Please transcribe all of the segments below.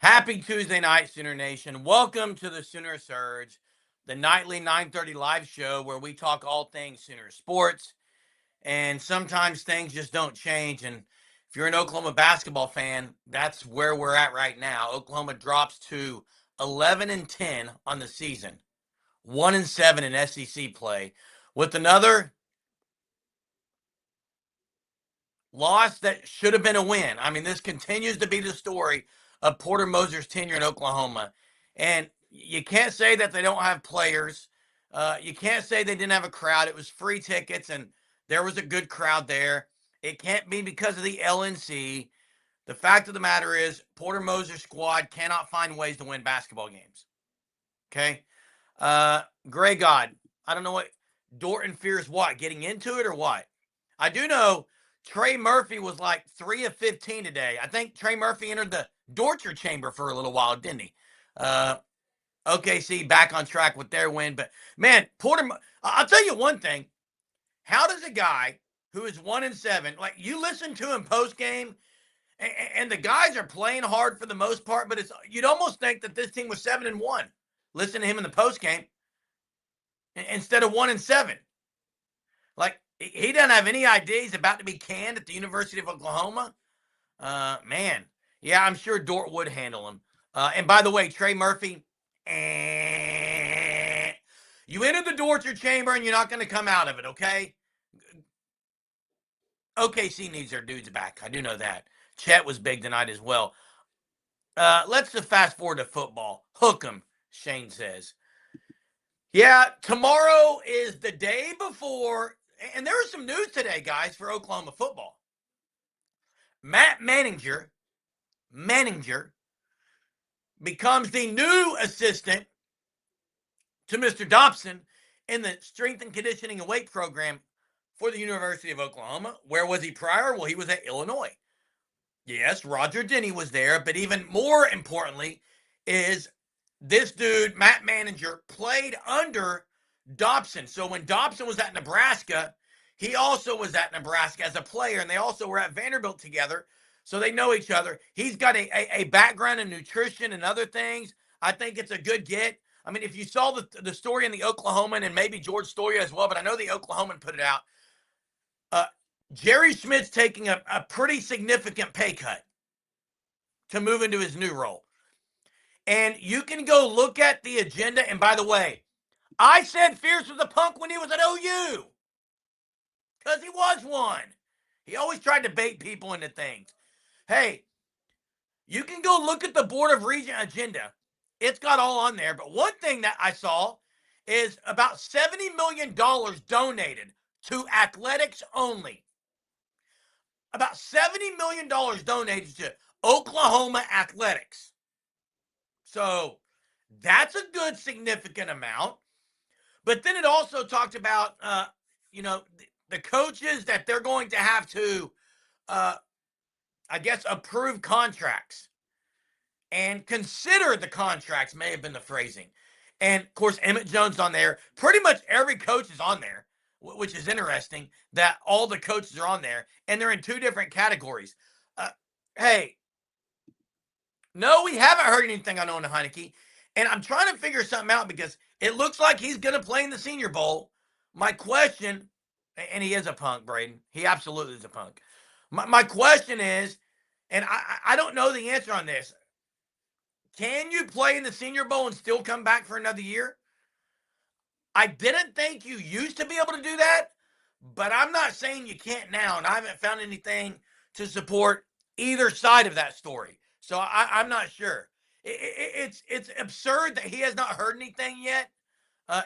Happy Tuesday night, Sooner Nation. Welcome to the Sooner Surge, the nightly 9:30 live show where we talk all things Sooner sports. And sometimes things just don't change. And if you're an Oklahoma basketball fan, that's where we're at right now. Oklahoma drops to 11-10 on the season, 1-7 in SEC play, with another loss that should have been a win. I mean, this continues to be the story of Porter Moser's tenure in Oklahoma. And you can't say that they don't have players. You can't say they didn't have a crowd. It was free tickets, and there was a good crowd there. It can't be because of the LNC. The fact of the matter is, Porter Moser's squad cannot find ways to win basketball games. Okay? Gray God, I don't know what Dorton fears what, getting into it or what? I do know Trey Murphy was like 3 of 15 today. I think Trey Murphy entered the torture chamber for a little while, didn't he? OKC back on track with their win. But, man, Porter, I'll tell you one thing. How does a guy who is 1-7, like you listen to him post game, and the guys are playing hard for the most part, but you'd almost think that this team was 7-1. Listen to him in the post game instead of 1-7. Like, he doesn't have any idea he's about to be canned at the University of Oklahoma. Man, yeah, I'm sure Dort would handle him. And by the way, Trey Murphy, you entered the torture chamber and you're not going to come out of it, okay? OKC needs their dudes back. I do know that. Chet was big tonight as well. Let's just fast forward to football. Hook 'em, Shane says. Yeah, tomorrow is the day before, and there was some news today, guys, for Oklahoma football. Matt Manninger becomes the new assistant to Mr. Dobson in the strength and conditioning and weight program for the University of Oklahoma. Where was he prior? Well, he was at Illinois. Yes, Roger Denny was there, but even more importantly is this dude, Matt Manninger, played under Dobson. So when Dobson was at Nebraska, he also was at Nebraska as a player, and they also were at Vanderbilt together. So they know each other. He's got a background in nutrition and other things. I think it's a good get. I mean, if you saw the story in the Oklahoman, and maybe George Storia as well, but I know the Oklahoman put it out, Jerry Schmidt's taking a pretty significant pay cut to move into his new role. And you can go look at the agenda. And by the way, I said Fierce was a punk when he was at OU. Because he was one. He always tried to bait people into things. Hey, you can go look at the Board of Regents agenda. It's got all on there. But one thing that I saw is about $70 million donated to athletics only. About $70 million donated to Oklahoma athletics. So that's a good significant amount. But then it also talked about, the coaches that they're going to have to, I guess, approve contracts and consider the contracts may have been the phrasing. And, of course, Emmett Jones on there. Pretty much every coach is on there, which is interesting that all the coaches are on there, and they're in two different categories. Hey, no, we haven't heard anything on Owen Heineke, and I'm trying to figure something out because it looks like he's going to play in the Senior Bowl. My question, and he is a punk, Braden. He absolutely is a punk. My question is, and I don't know the answer on this, can you play in the Senior Bowl and still come back for another year? I didn't think you used to be able to do that, but I'm not saying you can't now, and I haven't found anything to support either side of that story. So I'm not sure. It's absurd that he has not heard anything yet.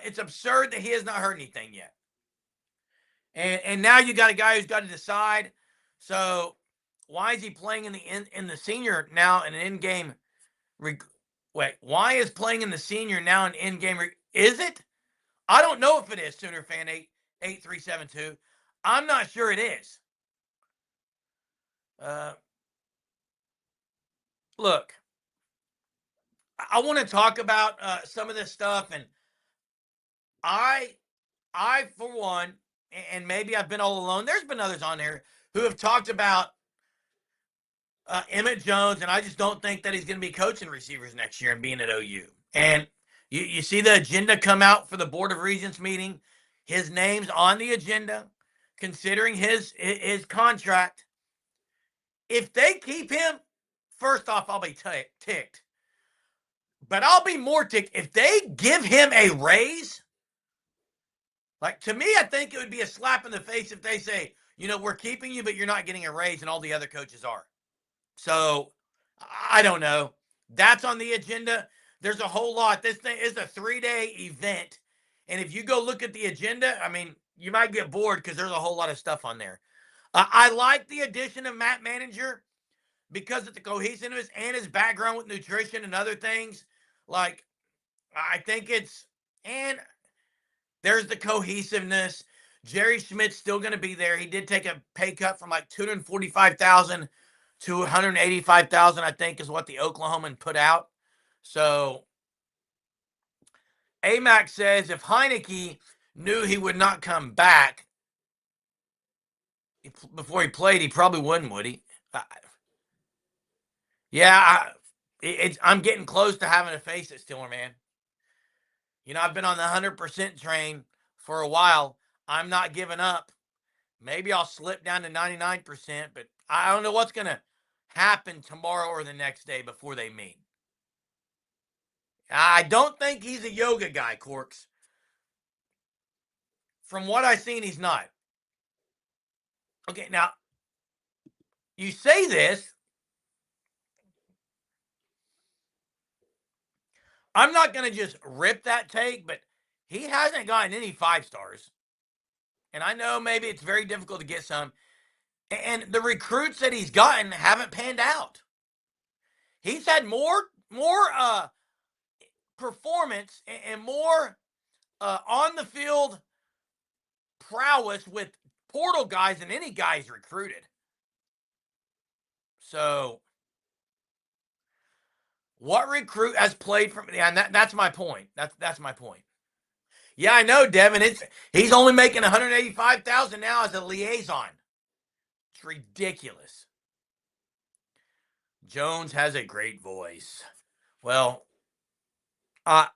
It's absurd that he has not heard anything yet. And now you got a guy who's got to decide. So why is he playing in the senior now in an in-game? Wait, why is playing in the senior now an in-game? Is it? I don't know if it is, Sooner Fan 88372. I'm not sure it is. Look, I want to talk about some of this stuff, and I for one, and maybe I've been all alone. There's been others on there who have talked about Emmett Jones, and I just don't think that he's going to be coaching receivers next year and being at OU. And you see the agenda come out for the Board of Regents meeting. His name's on the agenda, considering his contract. If they keep him, first off, I'll be ticked. But I'll be more ticked if they give him a raise. Like, to me, I think it would be a slap in the face if they say, we're keeping you, but you're not getting a raise, and all the other coaches are. So, I don't know. That's on the agenda. There's a whole lot. This thing is a 3-day event. And if you go look at the agenda, I mean, you might get bored because there's a whole lot of stuff on there. I like the addition of Matt Manninger because of the cohesiveness and his background with nutrition and other things. Like, I think and there's the cohesiveness. Jerry Schmidt's still going to be there. He did take a pay cut from like $245,000 to $185,000, I think, is what the Oklahoman put out. So AMAC says if Heineke knew he would not come back before he played, he probably wouldn't, would he? I'm getting close to having to face it, Stiller, man. I've been on the 100% train for a while. I'm not giving up. Maybe I'll slip down to 99%, but I don't know what's going to happen tomorrow or the next day before they meet. I don't think he's a yoga guy, Corks. From what I've seen, he's not. Okay, now, you say this. I'm not going to just rip that take, but he hasn't gotten any 5 stars. And I know maybe it's very difficult to get some. And the recruits that he's gotten haven't panned out. He's had more performance and more on the field prowess with portal guys than any guys recruited. So, what recruit has played from? Yeah, and that's my point. That's my point. Yeah, I know, Devin. He's only making $185,000 now as a liaison. It's ridiculous. Jones has a great voice. Well, I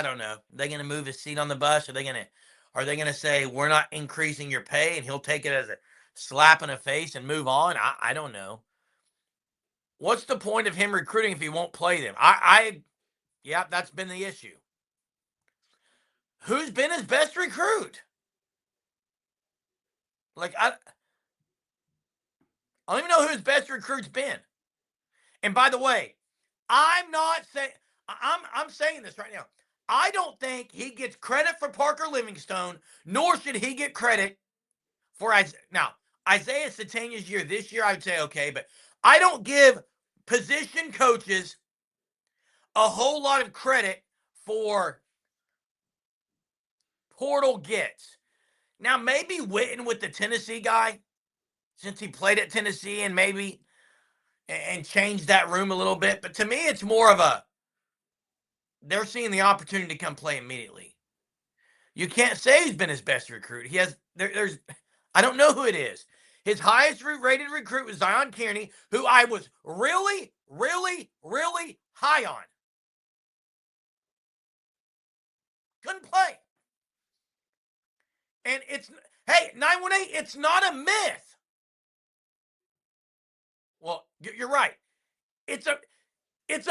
don't know. Are they going to move his seat on the bus? Are they going to say we're not increasing your pay, and he'll take it as a slap in the face and move on? I don't know. What's the point of him recruiting if he won't play them? Yeah, that's been the issue. Who's been his best recruit? Like, I don't even know who his best recruit's been. And by the way, I'm not saying I'm saying this right now. I don't think he gets credit for Parker Livingstone, nor should he get credit for Isaiah. Now, Isaiah Satania's year this year, I would say okay, but I don't give position coaches a whole lot of credit for portal gets. Now, maybe Witten with the Tennessee guy, since he played at Tennessee and maybe and changed that room a little bit. But to me, it's more of they're seeing the opportunity to come play immediately. You can't say he's been his best recruit. He has I don't know who it is. His highest rated recruit was Zion Kearney, who I was really, really, really high on. Couldn't play. And hey, 918, it's not a myth. Well, you're right. It's a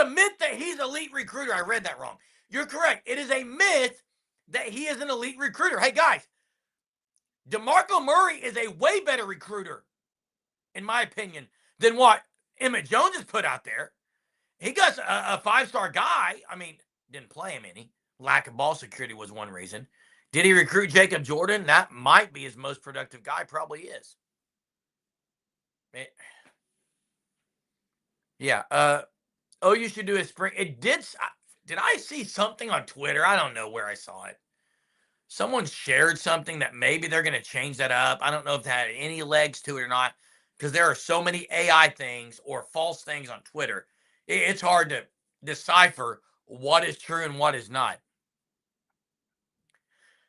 myth that he's an elite recruiter. I read that wrong. You're correct. It is a myth that he is an elite recruiter. Hey, guys, DeMarco Murray is a way better recruiter, in my opinion, than what Emmett Jones has put out there. He got a 5-star guy. I mean, didn't play him any. Lack of ball security was one reason. Did he recruit Jacob Jordan? That might be his most productive guy. Probably is. Yeah. You should do a spring. It did. Did I see something on Twitter? I don't know where I saw it. Someone shared something that maybe they're going to change that up. I don't know if that had any legs to it or not, because there are so many AI things or false things on Twitter. It's hard to decipher what is true and what is not.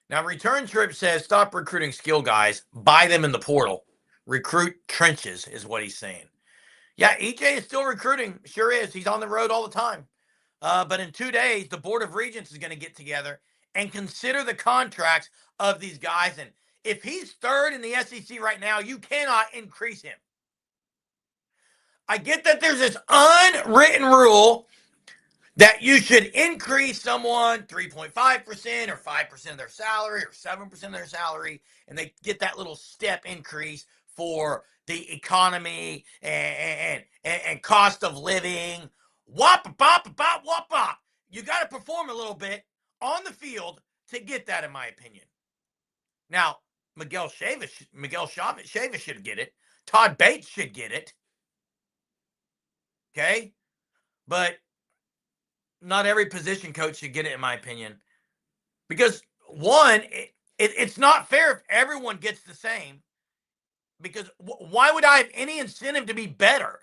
Now, Return Trip says, stop recruiting skill guys. Buy them in the portal. Recruit trenches is what he's saying. Yeah, EJ is still recruiting. Sure is. He's on the road all the time. But in 2 days, the Board of Regents is going to get together and consider the contracts of these guys. And if he's third in the SEC right now, you cannot increase him. I get that there's this unwritten rule that you should increase someone 3.5% or 5% of their salary or 7% of their salary, and they get that little step increase for the economy and cost of living. Wop, bop, bop, wop, bop. You got to perform a little bit on the field to get that, in my opinion. Now, Miguel Chavis should get it. Todd Bates should get it. Okay? But not every position coach should get it, in my opinion. Because, one, it's not fair if everyone gets the same. Because why would I have any incentive to be better?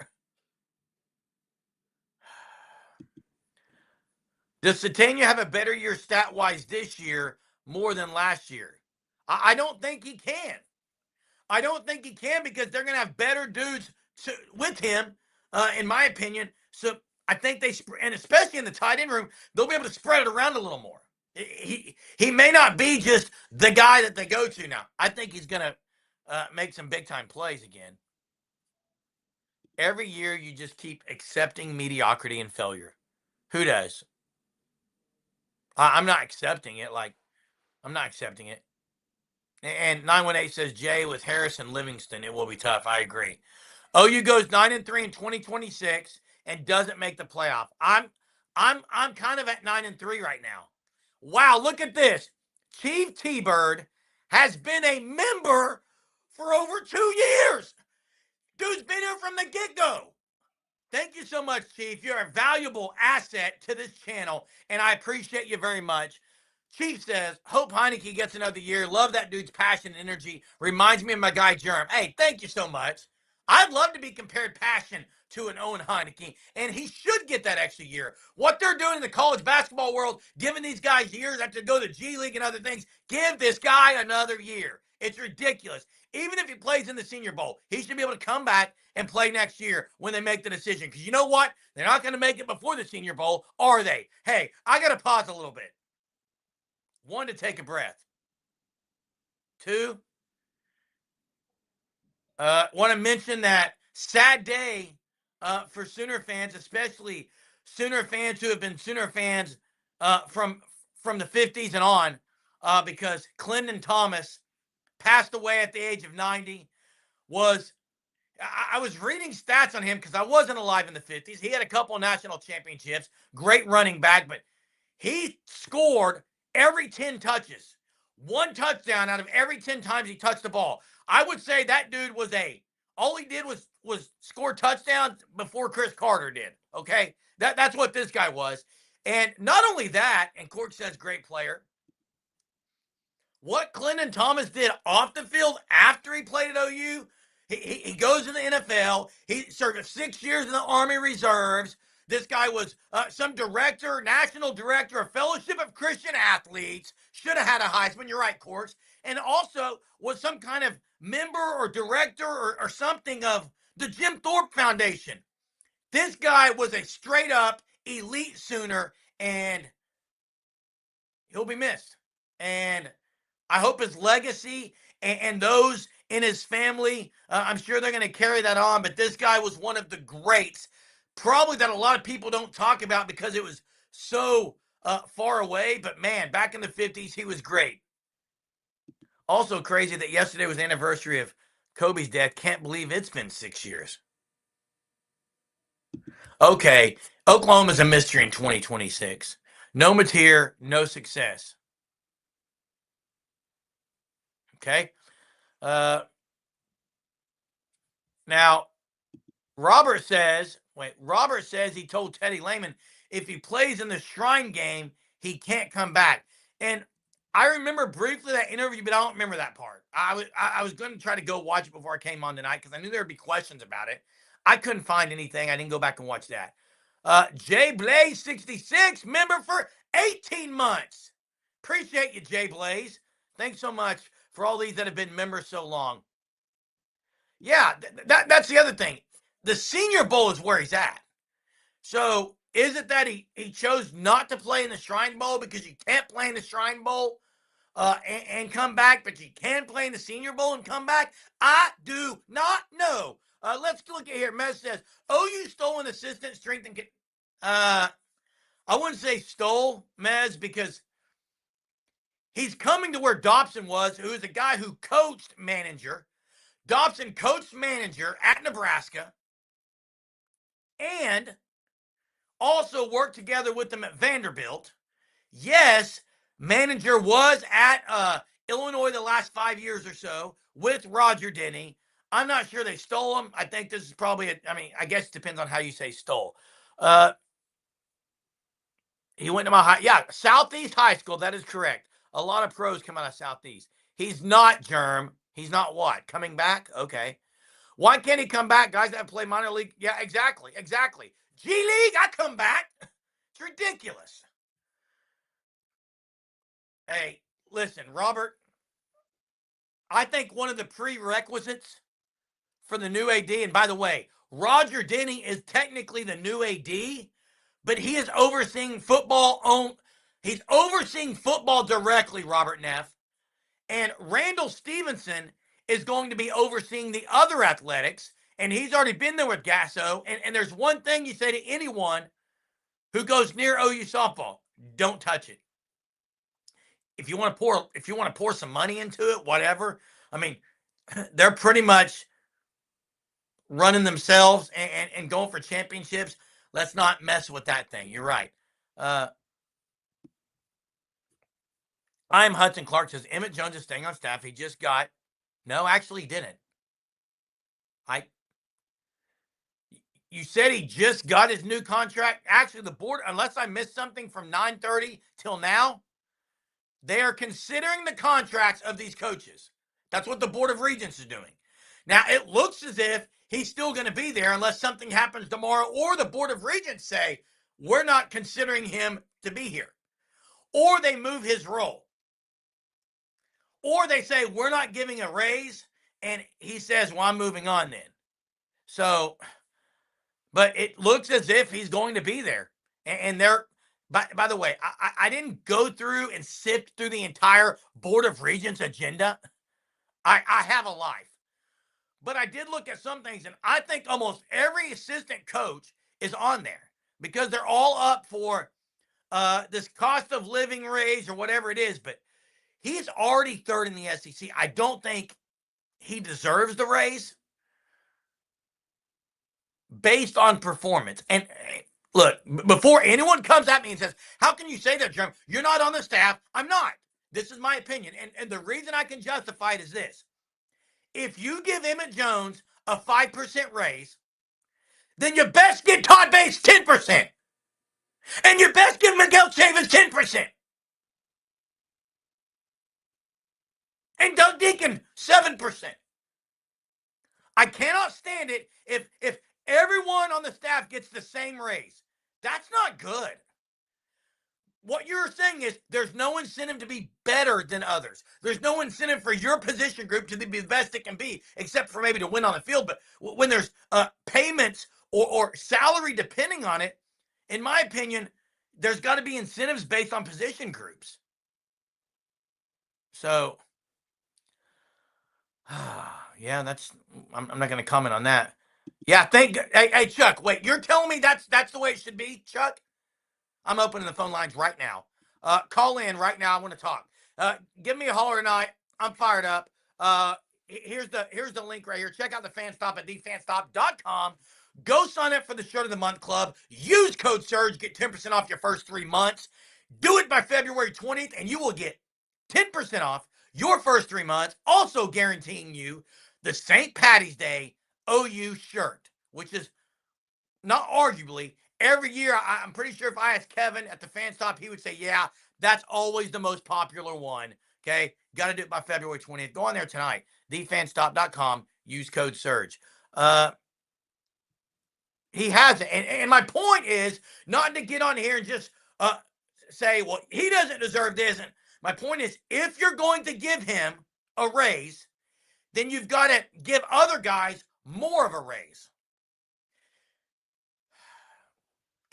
Does Satania have a better year stat-wise this year more than last year? I don't think he can. I don't think he can because they're going to have better dudes with him, in my opinion. So I think and especially in the tight end room, they'll be able to spread it around a little more. He may not be just the guy that they go to now. I think he's going to make some big-time plays again. Every year, you just keep accepting mediocrity and failure. Who does? I'm not accepting it. I'm not accepting it. And 918 says, Jay, with Harris and Livingston, it will be tough. I agree. OU goes 9-3 in 2026 and doesn't make the playoff. I'm kind of at 9-3 right now. Wow, look at this. Chief T-Bird has been a member for over 2 years. Dude's been here from the get-go. Thank you so much, Chief. You're a valuable asset to this channel, and I appreciate you very much. Chief says, hope Heineke gets another year. Love that dude's passion and energy. Reminds me of my guy, Jerem. Hey, thank you so much. I'd love to be compared passion to an Owen Heineke, and he should get that extra year. What they're doing in the college basketball world, giving these guys years after go to G League and other things, give this guy another year. It's ridiculous. Even if he plays in the Senior Bowl, he should be able to come back and play next year when they make the decision. Because you know what? They're not going to make it before the Senior Bowl, are they? Hey, I got to pause a little bit. One, to take a breath. Two, want to mention that sad day for Sooner fans, especially Sooner fans who have been Sooner fans from the 50s and on, because Clinton Thomas passed away at the age of 90. I was reading stats on him because I wasn't alive in the 50s. He had a couple of national championships, great running back, but he scored every 10 touches. One touchdown out of every 10 times he touched the ball. I would say that dude was all he did was score touchdowns before Chris Carter did. Okay? That's what this guy was. And not only that, and Cork says great player, what Clinton Thomas did off the field after he played at OU, he goes to the NFL. He served 6 years in the Army Reserves. This guy was some director, national director of Fellowship of Christian Athletes. Should have had a Heisman. You're right, Courts. And also was some kind of member or director or something of the Jim Thorpe Foundation. This guy was a straight up elite Sooner, and he'll be missed. And I hope his legacy and those in his family, I'm sure they're going to carry that on. But this guy was one of the greats, probably that a lot of people don't talk about because it was so far away. But man, back in the 50s, he was great. Also crazy that yesterday was the anniversary of Kobe's death. Can't believe it's been 6 years. Okay, Oklahoma's a mystery in 2026. No Mateer, no success. Okay. Now, Robert says he told Teddy Lehman if he plays in the Shrine game, he can't come back. And I remember briefly that interview, but I don't remember that part. I was going to try to go watch it before I came on tonight because I knew there would be questions about it. I couldn't find anything. I didn't go back and watch that. Jay Blaze 66, member for 18 months. Appreciate you, Jay Blaze. Thanks so much for all these that have been members so long. Yeah, that's the other thing. the Senior Bowl is where he's at. So is it that he chose not to play in the Shrine Bowl because you can't play in the Shrine Bowl and come back, but you can play in the Senior Bowl and come back? I do not know. Let's look at here. Mez says, OU stole an assistant strength and I wouldn't say stole, Mez, because he's coming to where Dobson was, who is a guy who coached Manninger. Dobson coached Manninger at Nebraska and also worked together with them at Vanderbilt. Yes, Manninger was at Illinois the last 5 years or so with Roger Denny. I'm not sure they stole him. I think this is probably, I guess it depends on how you say stole. He went to Southeast High School. That is correct. A lot of pros come out of Southeast. He's not Germ. He's not what? Coming back? Okay. Why can't he come back? Guys that play minor league. Yeah, exactly. G League, I come back. It's ridiculous. Hey, listen, Robert, I think one of the prerequisites for the new AD, and by the way, Roger Denny is technically the new AD, but he is overseeing football. He's overseeing football directly, Robert Neff. And Randall Stevenson is going to be overseeing the other athletics, and he's already been there with Gasso. And there's one thing you say to anyone who goes near OU softball: don't touch it. If you want to pour some money into it, whatever. I mean, they're pretty much running themselves and going for championships. Let's not mess with that thing. You're right. I'm Hudson Clark says Emmett Jones is staying on staff. He just got. No, actually, he didn't. You said he just got his new contract. Actually, the board, unless I missed something from 9:30 till now, they are considering the contracts of these coaches. That's what the Board of Regents is doing. Now, it looks as if he's still going to be there unless something happens tomorrow, or the Board of Regents say, we're not considering him to be here. Or they move his role. Or they say, we're not giving a raise, and he says, well, I'm moving on then. So, but it looks as if he's going to be there. And they're, by the way, I didn't go through and sift through the entire Board of Regents agenda. I have a life. But I did look at some things, and I think almost every assistant coach is on there because they're all up for this cost of living raise or whatever it is. But he's already third in the SEC. I don't think he deserves the raise based on performance. And look, before anyone comes at me and says, how can you say that, Jeremy? You're not on the staff. I'm not. This is my opinion. And the reason I can justify it is this. If you give Emmett Jones a 5% raise, then you best get Todd Bates 10%. And you best give Miguel Chavis 10%. And Doug Deacon 7%. I cannot stand it if everyone on the staff gets the same raise. That's not good. What you're saying is there's no incentive to be better than others. There's no incentive for your position group to be the best it can be, except for maybe to win on the field. But when there's payments or salary depending on it, in my opinion, there's got to be incentives based on position groups. So, yeah, I'm not going to comment on that. Yeah, hey, Chuck, wait, you're telling me that's the way it should be, Chuck? I'm opening the phone lines right now. Call in right now. I want to talk. Give me a holler tonight. I'm fired up. Here's the link right here. Check out the Fan Stop at thefanstop.com. Go sign up for the Shirt of the Month Club. Use code SURGE. Get 10% off your first 3 months. Do it by February 20th, and you will get 10% off your first 3 months. Also guaranteeing you the St. Patty's Day OU shirt, which is not arguably every year. I'm pretty sure if I asked Kevin at the Fan Stop, he would say, yeah, that's always the most popular one. Okay. Got to do it by February 20th. Go on there tonight. thefanstop.com. Use code SURGE. He hasn't. And my point is not to get on here and just say, well, he doesn't deserve this. And my point is, if you're going to give him a raise, then you've got to give other guys more of a raise.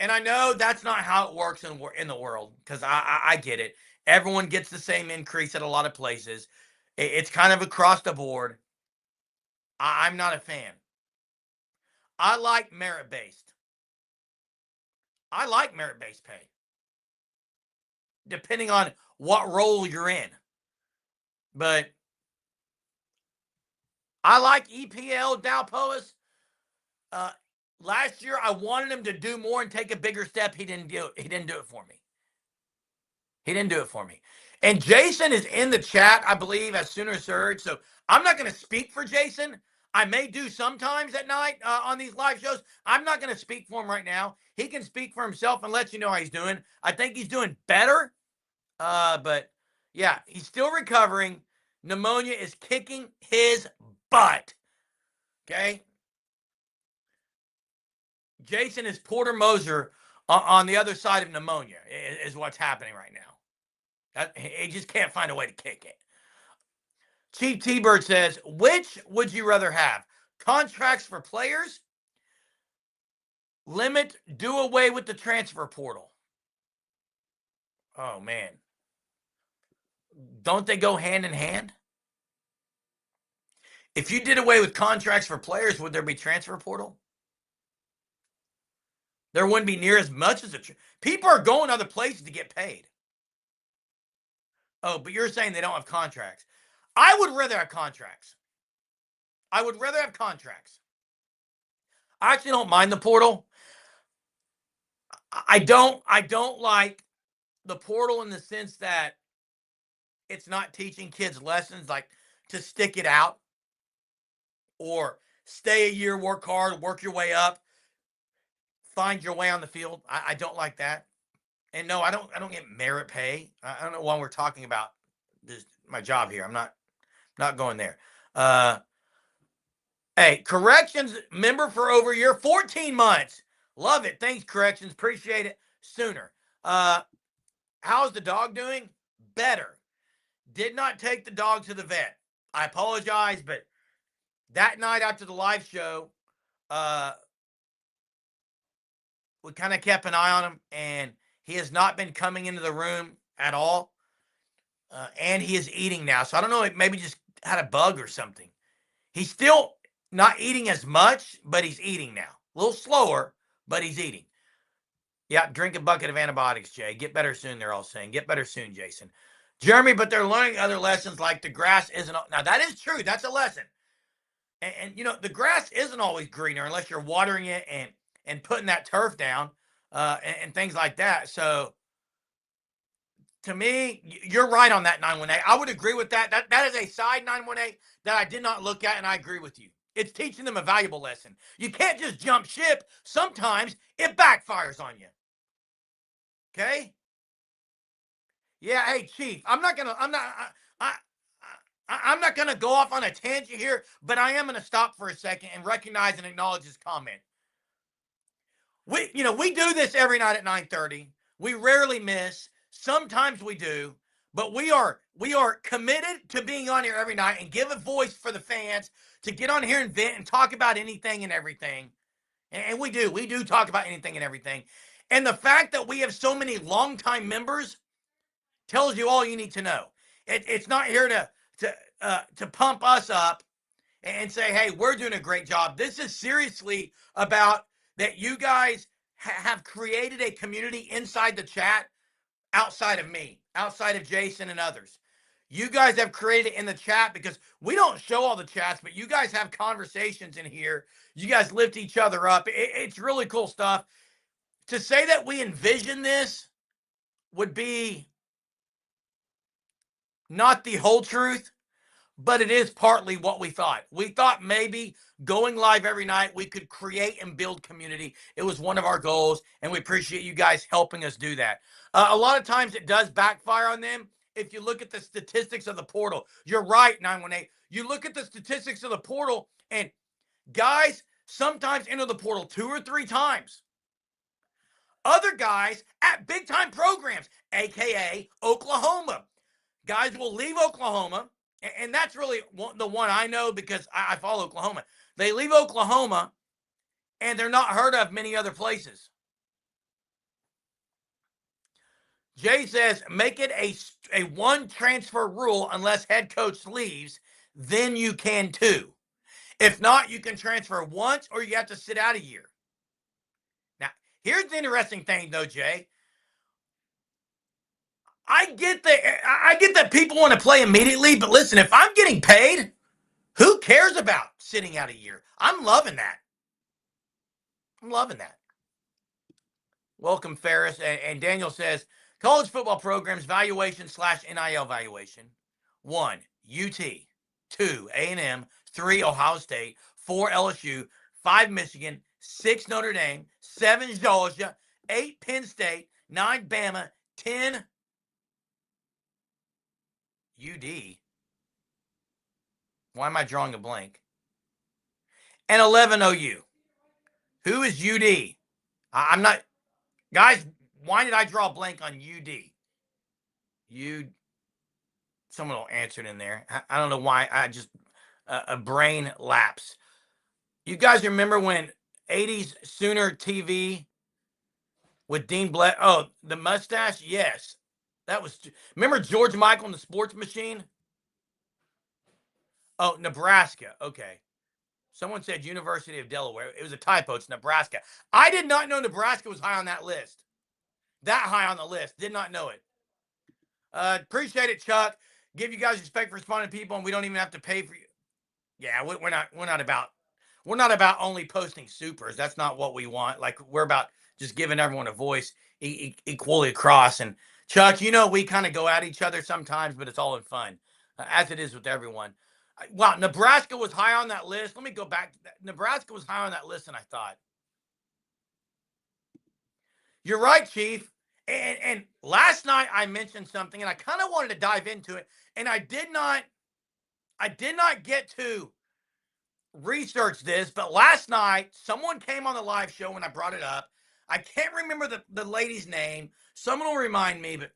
And I know that's not how it works in the world, because I get it. Everyone gets the same increase at a lot of places. It's kind of across the board. I'm not a fan. I like merit based. I like merit based pay, depending on what role you're in. But I like EPL Dalpoas. Uh, Last year, I wanted him to do more and take a bigger step. He didn't do it. He didn't do it for me. He didn't do it for me. And Jason is in the chat, I believe, as Sooner Surge. So I'm not going to speak for Jason. I may do sometimes at night on these live shows. I'm not going to speak for him right now. He can speak for himself and let you know how he's doing. I think he's doing better. But yeah, he's still recovering. Pneumonia is kicking his butt. Okay. Jason is Porter Moser on the other side of pneumonia, is what's happening right now. He just can't find a way to kick it. Chief T-Bird says, which would you rather have? Contracts for players? Do away with the transfer portal. Oh, man. Don't they go hand in hand? If you did away with contracts for players, would there be transfer portal? There wouldn't be near as much as people are going other places to get paid. Oh, but you're saying they don't have contracts. I would rather have contracts. I would rather have contracts. I actually don't mind the portal. I don't like the portal in the sense that it's not teaching kids lessons like to stick it out or stay a year, work hard, work your way up, find your way on the field. I don't like that. And no, I don't get merit pay. I don't know why we're talking about this, my job here. I'm not going there. Hey, corrections member for over a year, 14 months. Love it. Thanks, corrections. Appreciate it. Sooner. How's the dog doing? Better. Did not take the dog to the vet. I apologize, but that night after the live show, we kind of kept an eye on him, and he has not been coming into the room at all. And he is eating now. So I don't know, maybe just had a bug or something. He's still not eating as much, but he's eating now. A little slower, but he's eating. Yeah, drink a bucket of antibiotics, Jay. Get better soon, they're all saying. Get better soon, Jason. Jeremy, but they're learning other lessons like the grass isn't. Now, that is true. That's a lesson. And the grass isn't always greener unless you're watering it and putting that turf down and things like that. So, to me, you're right on that 918. I would agree with that. That is a side 918 that I did not look at, and I agree with you. It's teaching them a valuable lesson. You can't just jump ship. Sometimes it backfires on you. Okay? Yeah, hey, Chief, I'm not gonna go off on a tangent here, but I am gonna stop for a second and recognize and acknowledge his comment. We do this every night at 9:30. We rarely miss. Sometimes we do, but we are committed to being on here every night and give a voice for the fans to get on here and vent and talk about anything and everything. And we do talk about anything and everything. And the fact that we have so many longtime members tells you all you need to know. It's not here to pump us up and say, hey, we're doing a great job. This is seriously about that you guys have created a community inside the chat outside of me, outside of Jason and others. You guys have created it in the chat because we don't show all the chats, but you guys have conversations in here. You guys lift each other up. It's really cool stuff. To say that we envision this would be not the whole truth, but it is partly what we thought. We thought maybe going live every night, we could create and build community. It was one of our goals, and we appreciate you guys helping us do that. A lot of times it does backfire on them. If you look at the statistics of the portal, you're right, 918. You look at the statistics of the portal, and guys sometimes enter the portal 2 or 3 times. Other guys at big time programs, aka Oklahoma. Guys will leave Oklahoma, and that's really the one I know because I follow Oklahoma. They leave Oklahoma, and they're not heard of many other places. Jay says, make it a one transfer rule unless head coach leaves. Then you can too. If not, you can transfer once or you have to sit out a year. Now, here's the interesting thing, though, Jay. I get that people want to play immediately, but listen, if I'm getting paid, who cares about sitting out a year? I'm loving that. I'm loving that. Welcome, Ferris. And Daniel says, college football programs valuation / NIL valuation. 1, UT. 2, A&M. 3, Ohio State. 4, LSU. 5, Michigan. 6, Notre Dame. 7, Georgia. 8, Penn State. 9, Bama. 10, UD. Why am I drawing a blank? And 11, OU. Who is UD? I'm not, guys, why did I draw a blank on UD? Someone will answer it in there. I don't know why. I just, a brain lapse. You guys remember when 80s Sooner TV with Dean Black? Oh, the mustache? Yes. That was, remember George Michael and the Sports Machine? Oh, Nebraska. Okay. Someone said University of Delaware. It was a typo. It's Nebraska. I did not know Nebraska was high on that list. That high on the list. Did not know it. Appreciate it, Chuck. Give you guys respect for responding to people, and we don't even have to pay for you. Yeah, we're not about only posting supers. That's not what we want. Like, we're about just giving everyone a voice equally across. And Chuck, we kind of go at each other sometimes, but it's all in fun, as it is with everyone. Wow, Nebraska was high on that list. Let me go back to that. Nebraska was higher on that list than I thought. You're right, Chief. And last night I mentioned something, and I kind of wanted to dive into it, and I did not get to research this, but last night someone came on the live show when I brought it up. I can't remember the lady's name. Someone will remind me, but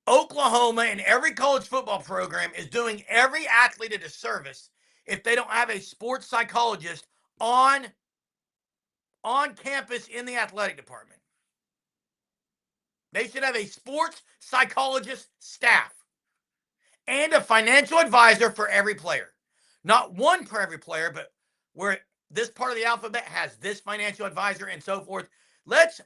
Oklahoma and every college football program is doing every athlete a disservice if they don't have a sports psychologist on campus in the athletic department. They should have a sports psychologist staff and a financial advisor for every player. Not one for every player, but where this part of the alphabet has this financial advisor and so forth. Let's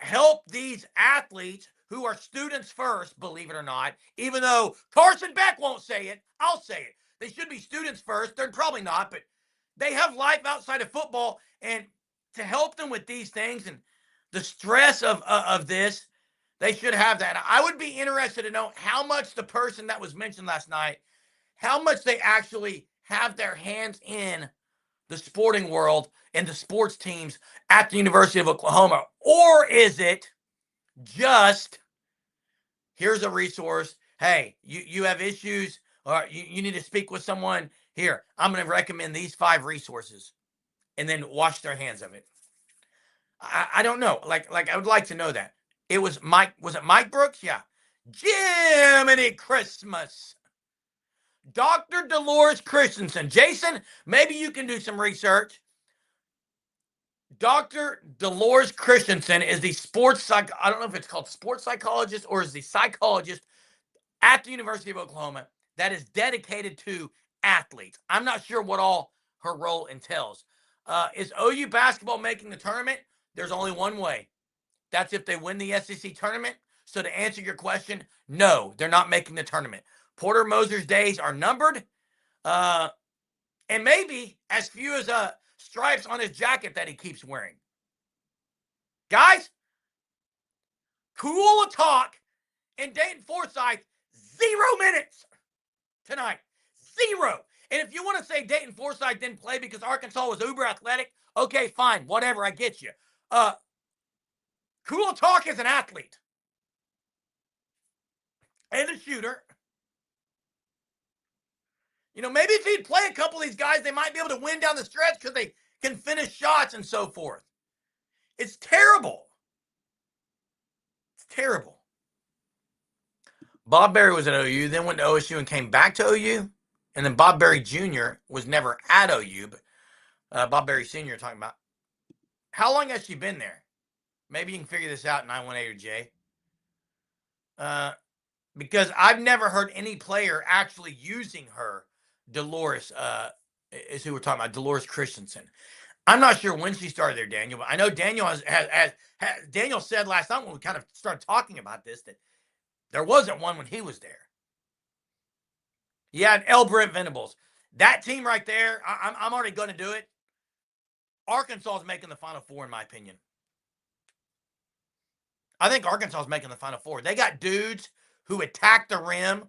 help these athletes who are students first, believe it or not, even though Carson Beck won't say it, I'll say it. They should be students first. They're probably not, but they have life outside of football, and to help them with these things and the stress of this, they should have that. I would be interested to know how much the person that was mentioned last night, how much they actually have their hands in the sporting world and the sports teams at the University of Oklahoma. Or is it just, here's a resource. Hey, you have issues, or you need to speak with someone. Here, I'm going to recommend these 5 resources, and then wash their hands of it. I don't know. Like I would like to know that. It was Mike. Was it Mike Brooks? Yeah. Jiminy Christmas. Dr. Dolores Christensen. Jason, maybe you can do some research. Dr. Dolores Christensen is the I don't know if it's called sports psychologist or is the psychologist at the University of Oklahoma that is dedicated to athletes. I'm not sure what all her role entails. Is OU basketball making the tournament? There's only one way. That's if they win the SEC tournament. So to answer your question, no, they're not making the tournament. Porter Moser's days are numbered. And maybe as few as stripes on his jacket that he keeps wearing. Guys, cool talk. And Dayton Forsyth, 0 minutes tonight. 0. And if you want to say Dayton Forsyth didn't play because Arkansas was uber athletic, okay, fine, whatever, I get you. Cool talk is an athlete and a shooter. Maybe if he'd play a couple of these guys, they might be able to win down the stretch because they can finish shots and so forth. It's terrible. It's terrible. Bob Berry was at OU, then went to OSU and came back to OU. And then Bob Berry Jr. was never at OU, but Bob Berry Sr. talking about. How long has she been there? Maybe you can figure this out, 918 or J. because I've never heard any player actually using her. Dolores is who we're talking about, Dolores Christensen. I'm not sure when she started there, Daniel, but I know Daniel has Daniel said last night when we kind of started talking about this that there wasn't one when he was there. Yeah, and L. Brent Venables. That team right there, I'm already going to do it. Arkansas is making the Final Four, in my opinion. I think Arkansas is making the Final Four. They got dudes who attack the rim.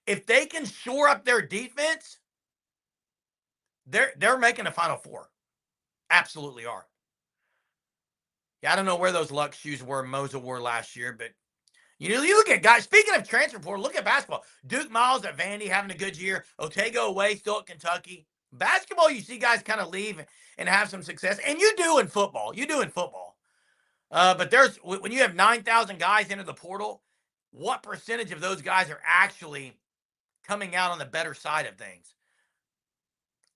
If they can shore up their defense, they're making the Final Four. Absolutely are. Yeah, I don't know where those luck shoes were Mosa wore last year, but you look at guys. Speaking of transfer portal, look at basketball. Duke Miles at Vandy having a good year. Otego away, still at Kentucky. Basketball, you see guys kind of leave and have some success, and you do in football. You do in football. But there's when you have 9,000 guys into the portal, what percentage of those guys are actually coming out on the better side of things?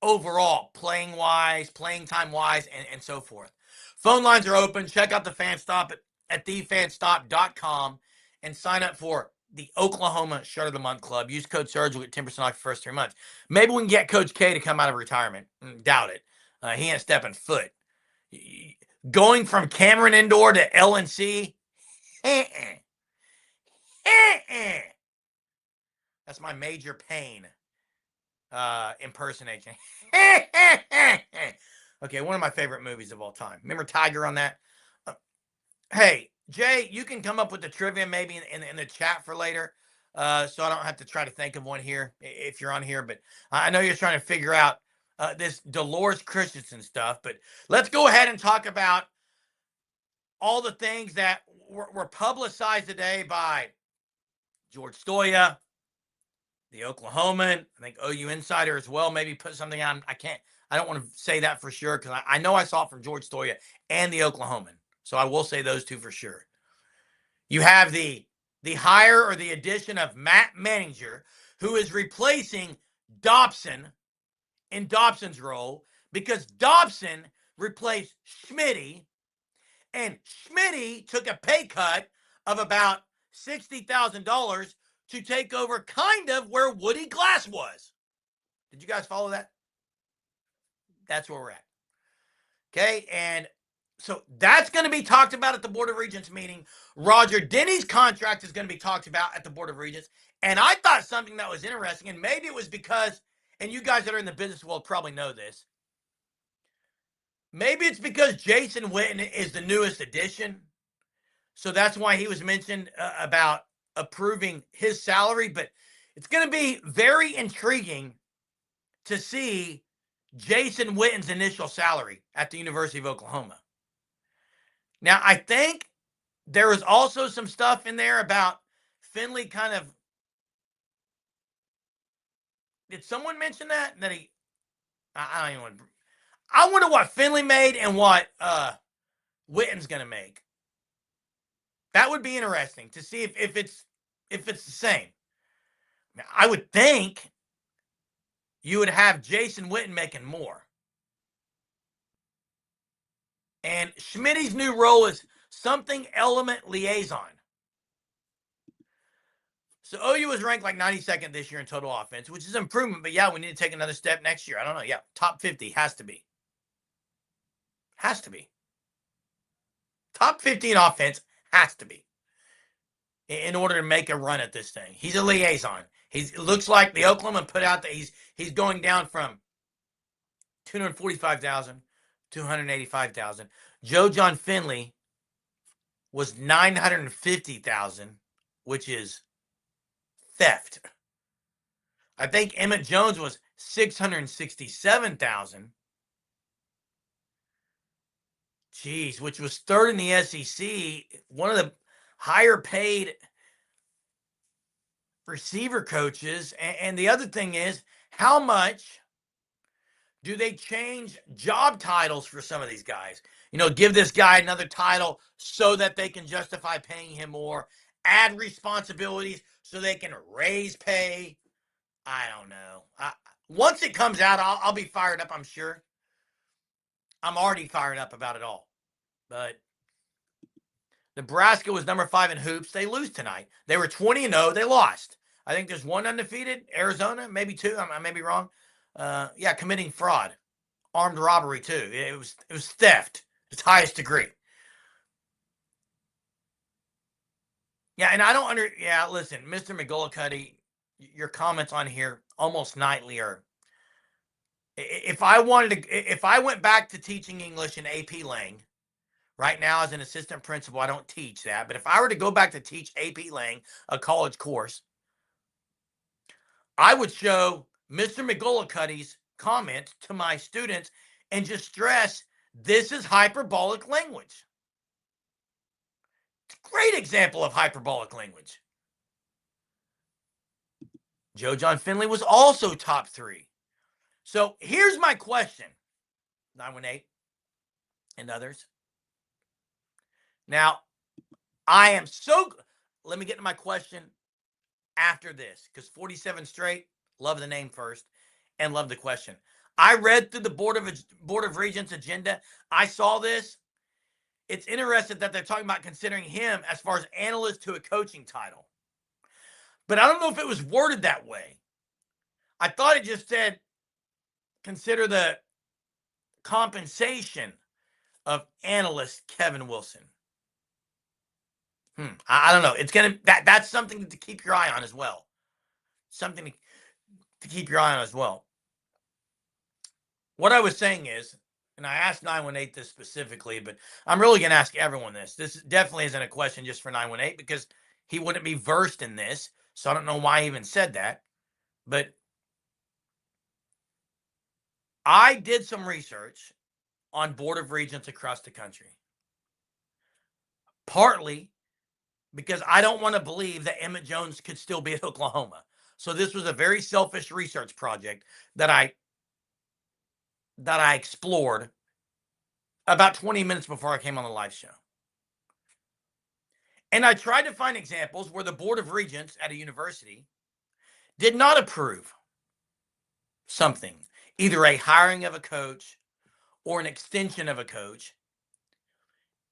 Overall, playing wise, playing time wise, and so forth. Phone lines are open. Check out the Fan Stop at thefanstop.com and sign up for the Oklahoma Shirt of the Month Club. Use code SURGE. You'll get 10% off your first 3 months. Maybe we can get Coach K to come out of retirement. Doubt it. He ain't stepping foot. Going from Cameron Indoor to LNC, that's my major pain impersonation. Okay, one of my favorite movies of all time. Remember Tiger on that? Hey, Jay, you can come up with the trivia maybe in the chat for later, so I don't have to try to think of one here if you're on here. But I know you're trying to figure out this Dolores Christensen stuff. But let's go ahead and talk about all the things that were publicized today by George Stoya, the Oklahoman, I think OU Insider as well, maybe put something on. I don't want to say that for sure because I know I saw it from George Stoya and the Oklahoman. So I will say those two for sure. You have the hire or the addition of Matt Manninger, who is replacing Dobson in Dobson's role because Dobson replaced Schmitty, and Schmitty took a pay cut of about $60,000 to take over kind of where Woody Glass was. Did you guys follow that? That's where we're at. Okay, and so that's going to be talked about at the Board of Regents meeting. Roger Denny's contract is going to be talked about at the Board of Regents. And I thought something that was interesting, and maybe it was because, and you guys that are in the business world probably know this, maybe it's because Jason Witten is the newest addition. So that's why he was mentioned about approving his salary. But it's going to be very intriguing to see Jason Witten's initial salary at the University of Oklahoma. Now, I think there was also some stuff in there about Finley kind of. Did someone mention that? That he. I don't even want to. I wonder what Finley made and what Witten's going to make. That would be interesting to see if it's the same. Now, I would think you would have Jason Witten making more. And Schmitty's new role is something element liaison. So OU was ranked like 92nd this year in total offense, which is improvement. But yeah, we need to take another step next year. I don't know. Yeah, top 50 has to be. Has to be. Top 50 in offense has to be in order to make a run at this thing. He's a liaison. It looks like the Oklahoma put out that he's going down from 245,000 to 185,000. Joe John Finley was 950,000, which is theft. I think Emmett Jones was 667,000. Jeez, which was third in the SEC, one of the higher paid receiver coaches. And the other thing is, how much do they change job titles for some of these guys? Give this guy another title so that they can justify paying him more, add responsibilities so they can raise pay. I don't know. Once it comes out, I'll be fired up, I'm sure. I'm already fired up about it all. But Nebraska was number 5 in hoops. They lose tonight. They were 20-0. They lost. I think there's one undefeated. Arizona, maybe two. I may be wrong. Yeah, committing fraud, armed robbery too. It was theft, its highest degree. Yeah, and I don't Yeah, listen, Mr. McGillicuddy, your comments on here almost nightly are. If I went back to teaching English in AP Lang, right now as an assistant principal, I don't teach that. But if I were to go back to teach AP Lang, a college course, I would show Mr. McGillicuddy's comments to my students and just stress this is hyperbolic language. It's a great example of hyperbolic language. Joe John Finley was also top 3. So here's my question, 918 and others. Now, let me get to my question after this, because 47 straight, love the name first, and love the question. I read through the Board of Regents agenda. I saw this. It's interesting that they're talking about considering him as far as analyst to a coaching title. But I don't know if it was worded that way. I thought it just said consider the compensation of analyst Kevin Wilson. I don't know. It's that's something to keep your eye on as well. Something to keep your eye on as well. What I was saying is, and I asked 918 this specifically, but I'm really going to ask everyone this. This definitely isn't a question just for 918 because he wouldn't be versed in this. So I don't know why he even said that. But I did some research on Board of Regents across the country. Partly because I don't want to believe that Emmett Jones could still be at Oklahoma. So this was a very selfish research project that I explored about 20 minutes before I came on the live show. And I tried to find examples where the Board of Regents at a university did not approve something, either a hiring of a coach or an extension of a coach.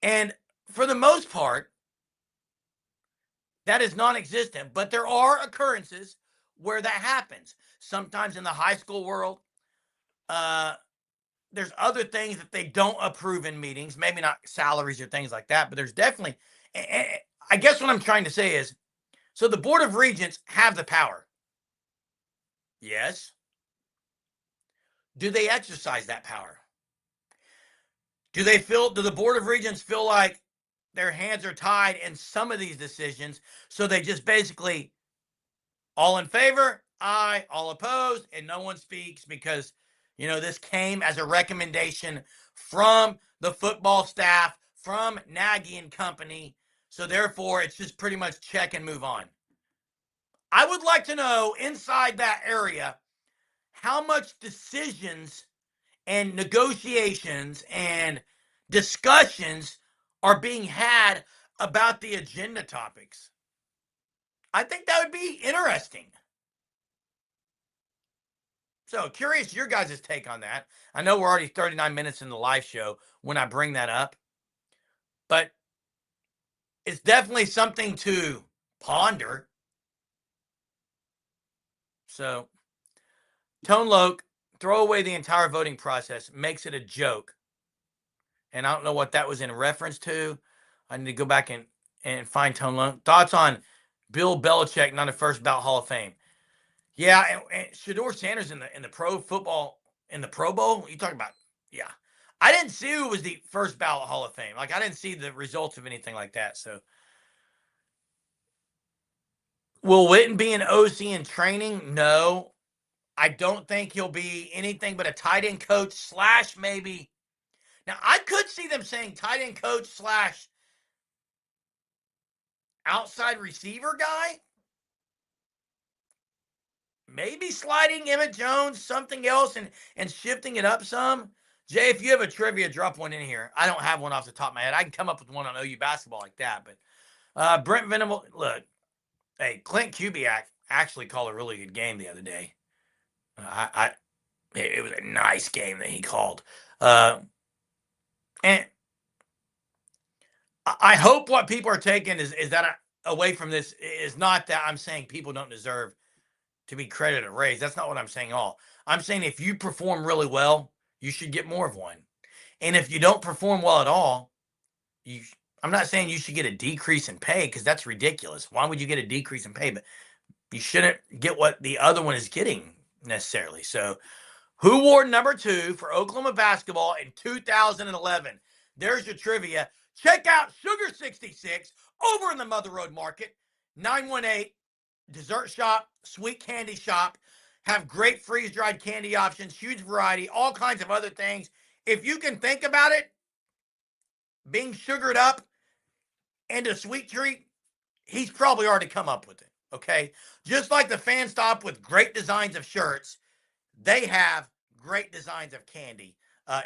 And for the most part, that is non-existent, but there are occurrences where that happens. Sometimes in the high school world, there's other things that they don't approve in meetings, maybe not salaries or things like that, but there's definitely, I guess what I'm trying to say is, so the Board of Regents have the power. Yes. Do they exercise that power? Do the Board of Regents feel like their hands are tied in some of these decisions? So they just basically, all in favor, aye, all opposed, and no one speaks because, this came as a recommendation from the football staff, from Nagy and company. So therefore, it's just pretty much check and move on. I would like to know inside that area how much decisions and negotiations and discussions are being had about the agenda topics. I think that would be interesting. So curious your guys' take on that. I know we're already 39 minutes in the live show when I bring that up, but it's definitely something to ponder. So, Tone Loke, throw away the entire voting process, makes it a joke. And I don't know what that was in reference to. I need to go back and find Tone Loke. Thoughts on Bill Belichick, not a first ballot Hall of Fame? Yeah, and Shador Sanders in the pro football, in the Pro Bowl, you talking about? Yeah. I didn't see who was the first ballot Hall of Fame. Like, I didn't see the results of anything like that. So, will Witten be an OC in training? No. I don't think he'll be anything but a tight end coach / maybe. Now, I could see them saying tight end coach / outside receiver guy. Maybe sliding Emmett Jones, something else, and shifting it up some. Jay, if you have a trivia, drop one in here. I don't have one off the top of my head. I can come up with one on OU basketball like that. But Brent Venable, look, hey, Clint Kubiak actually called a really good game the other day. It was a nice game that he called. And I hope what people are taking is that away from this is not that I'm saying people don't deserve to be credited a raise. That's not what I'm saying at all. I'm saying if you perform really well, you should get more of one. And if you don't perform well at all, you I'm not saying you should get a decrease in pay because that's ridiculous. Why would you get a decrease in pay? But you shouldn't get what the other one is getting necessarily. So, who wore number 2 for Oklahoma basketball in 2011? There's your trivia. Check out Sugar 66 over in the Mother Road Market, 918 dessert shop, sweet candy shop. Have great freeze dried candy options, huge variety, all kinds of other things. If you can think about it, being sugared up into a sweet treat, he's probably already come up with it. Okay. Just like the fan stop with great designs of shirts, they have great designs of candy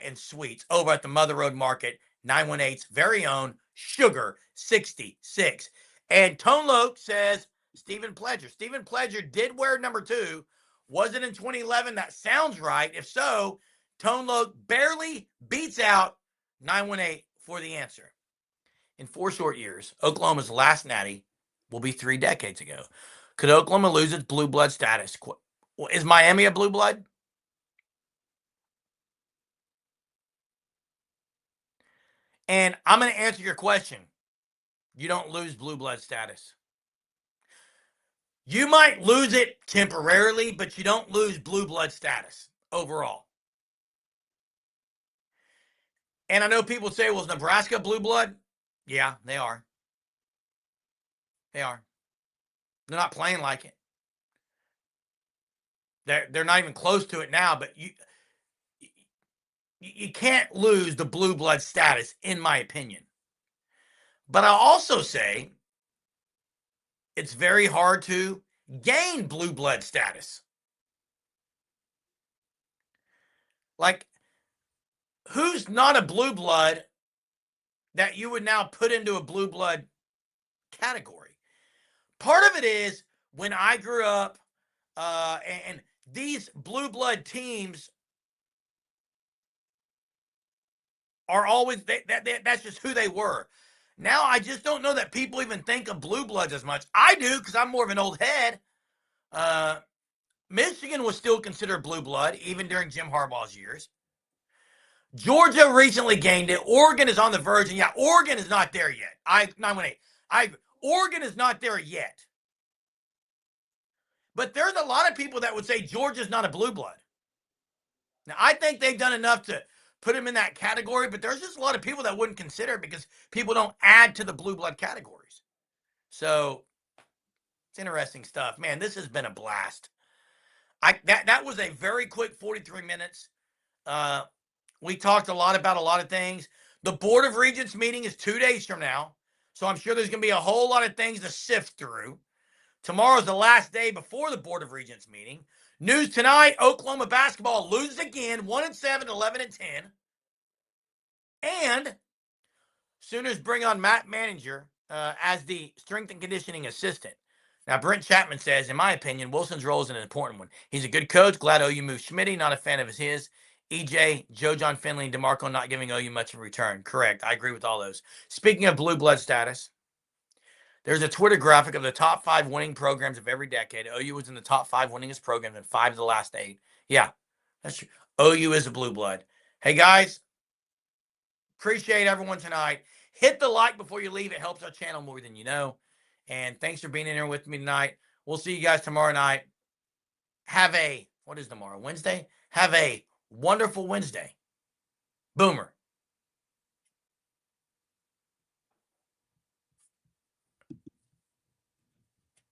and sweets over at the Mother Road Market, 918's very own Sugar 66. And Tone Loc says Stephen Pledger. Stephen Pledger did wear number 2. Was it in 2011? That sounds right. If so, Tone Loc barely beats out 918 for the answer. In 4 short years, Oklahoma's last natty will be 3 decades ago. Could Oklahoma lose its blue blood status? Is Miami a blue blood? And I'm going to answer your question. You don't lose blue blood status. You might lose it temporarily, but you don't lose blue blood status overall. And I know people say, well, is Nebraska blue blood? Yeah, they are. They are. They're not playing like it. They're not even close to it now, but you can't lose the blue blood status, in my opinion. But I also say it's very hard to gain blue blood status. Like, who's not a blue blood that you would now put into a blue blood category? Part of it is when I grew up, and these blue blood teams are always that's just who they were. Now I just don't know that people even think of blue bloods as much. I do because I'm more of an old head. Michigan was still considered blue blood even during Jim Harbaugh's years. Georgia recently gained it. Oregon is on the verge, and yeah, Oregon is not there yet. Oregon is not there yet. But there's a lot of people that would say Georgia's not a blue blood. Now, I think they've done enough to put them in that category, but there's just a lot of people that wouldn't consider it because people don't add to the blue blood categories. So it's interesting stuff. Man, this has been a blast. That was a very quick 43 minutes. We talked a lot about a lot of things. The Board of Regents meeting is 2 days from now, so I'm sure there's going to be a whole lot of things to sift through. Tomorrow's the last day before the Board of Regents meeting. News tonight, Oklahoma basketball loses again, 1-7, 11-10. And Sooners bring on Matt Manninger as the strength and conditioning assistant. Now, Brent Chapman says, in my opinion, Wilson's role is an important one. He's a good coach. Glad OU moved Schmitty. Not a fan of his. EJ, Joe John Finley, and DeMarco not giving OU much in return. Correct. I agree with all those. Speaking of blue blood status, there's a Twitter graphic of the top 5 winning programs of every decade. OU was in the top 5 winningest programs in 5 of the last 8. Yeah, that's true. OU is a blue blood. Hey, guys, appreciate everyone tonight. Hit the like before you leave. It helps our channel more than you know. And thanks for being in here with me tonight. We'll see you guys tomorrow night. What is tomorrow? Wednesday? Have a wonderful Wednesday. Boomer.